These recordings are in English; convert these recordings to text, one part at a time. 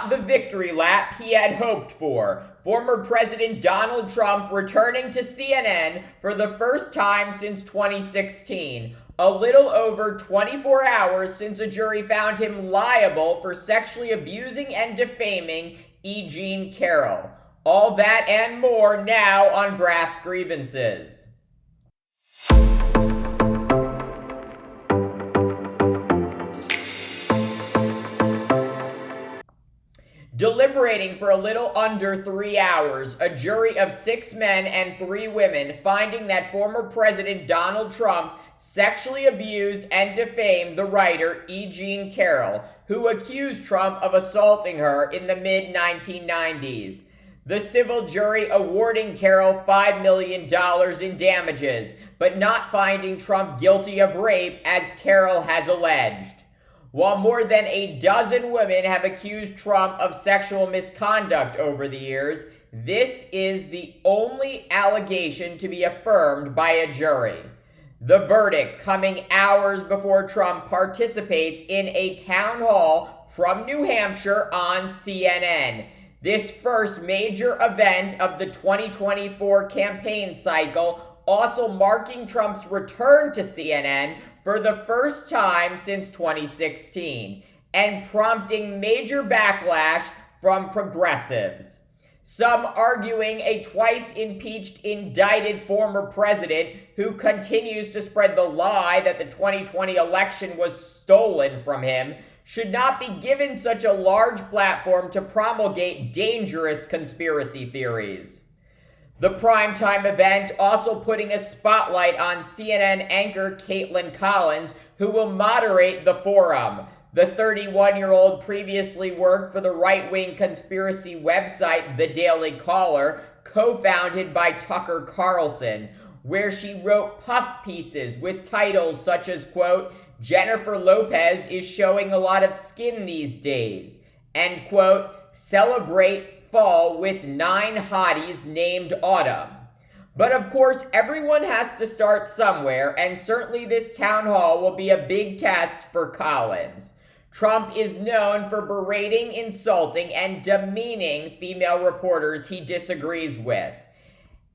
The victory lap he had hoped for. Former President Donald Trump returning to CNN for the first time since 2016, a little over 24 hours since a jury found him liable for sexually abusing and defaming E. Carroll. All that and more now on Drafts Grievances. Deliberating for a little under 3 hours, a jury of 6 men and 3 women finding that former President Donald Trump sexually abused and defamed the writer E. Carroll, who accused Trump of assaulting her in the mid-1990s. The civil jury awarding Carroll $5 million in damages, but not finding Trump guilty of rape as Carroll has alleged. While more than a dozen women have accused Trump of sexual misconduct over the years, this is the only allegation to be affirmed by a jury. The verdict coming hours before Trump participates in a town hall from New Hampshire on CNN. This first major event of the 2024 campaign cycle, also marking Trump's return to CNN for the first time since 2016, and prompting major backlash from progressives. Some arguing a twice impeached, indicted former president who continues to spread the lie that the 2020 election was stolen from him should not be given such a large platform to promulgate dangerous conspiracy theories. The primetime event also putting a spotlight on CNN anchor Kaitlan Collins, who will moderate the forum. The 31-year-old previously worked for the right-wing conspiracy website The Daily Caller, co-founded by Tucker Carlson, where she wrote puff pieces with titles such as, quote, "Jennifer Lopez is showing a lot of skin these days," and, quote, "Celebrate fall with 9 hotties named Autumn." But of course, everyone has to start somewhere, and certainly this town hall will be a big test for Collins. Trump is known for berating, insulting, and demeaning female reporters he disagrees with.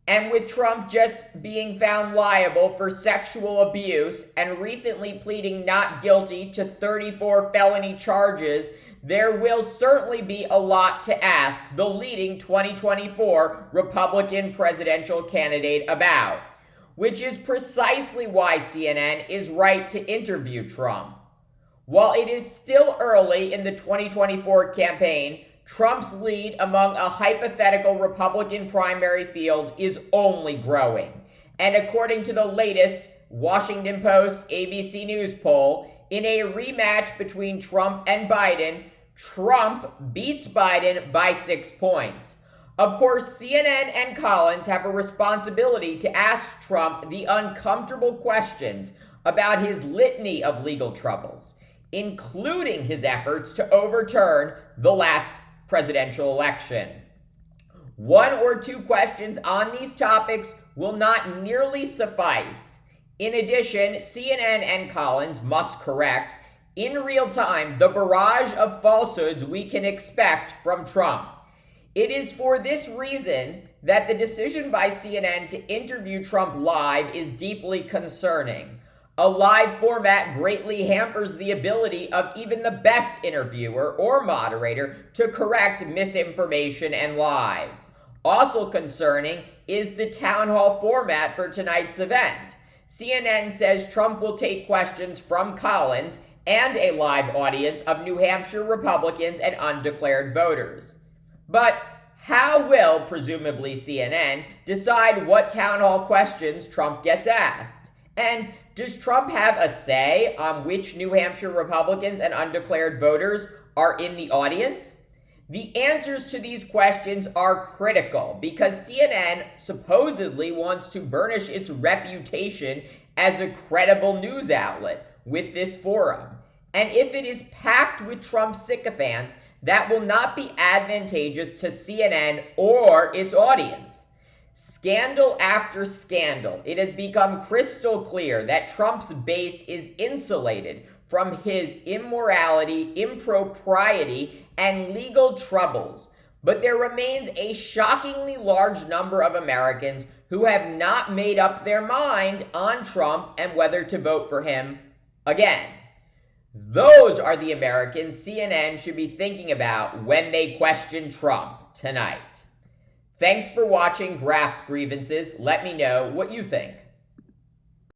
And with Trump just being found liable for sexual abuse and recently pleading not guilty to 34 felony charges, there will certainly be a lot to ask the leading 2024 Republican presidential candidate about, which is precisely why CNN is right to interview Trump. While it is still early in the 2024 campaign, Trump's lead among a hypothetical Republican primary field is only growing. And according to the latest Washington Post ABC News poll, in a rematch between Trump and Biden, Trump beats Biden by 6 points. Of course, CNN and Collins have a responsibility to ask Trump the uncomfortable questions about his litany of legal troubles, including his efforts to overturn the last presidential election. 1 or 2 questions on these topics will not nearly suffice. In addition, CNN and Collins must correct, in real time, the barrage of falsehoods we can expect from Trump. It is for this reason that the decision by CNN to interview Trump live is deeply concerning. A live format greatly hampers the ability of even the best interviewer or moderator to correct misinformation and lies. Also concerning is the town hall format for tonight's event. CNN says Trump will take questions from Collins and a live audience of New Hampshire Republicans and undeclared voters. But how will, presumably CNN, decide what town hall questions Trump gets asked? And does Trump have a say on which New Hampshire Republicans and undeclared voters are in the audience? The answers to these questions are critical because CNN supposedly wants to burnish its reputation as a credible news outlet with this forum. And if it is packed with Trump sycophants, that will not be advantageous to CNN or its audience. Scandal after scandal, it has become crystal clear that Trump's base is insulated from his immorality, impropriety, and legal troubles. But there remains a shockingly large number of Americans who have not made up their mind on Trump and whether to vote for him again. Those are the Americans CNN should be thinking about when they question Trump tonight. Thanks for watching Graph's Grievances. Let me know what you think.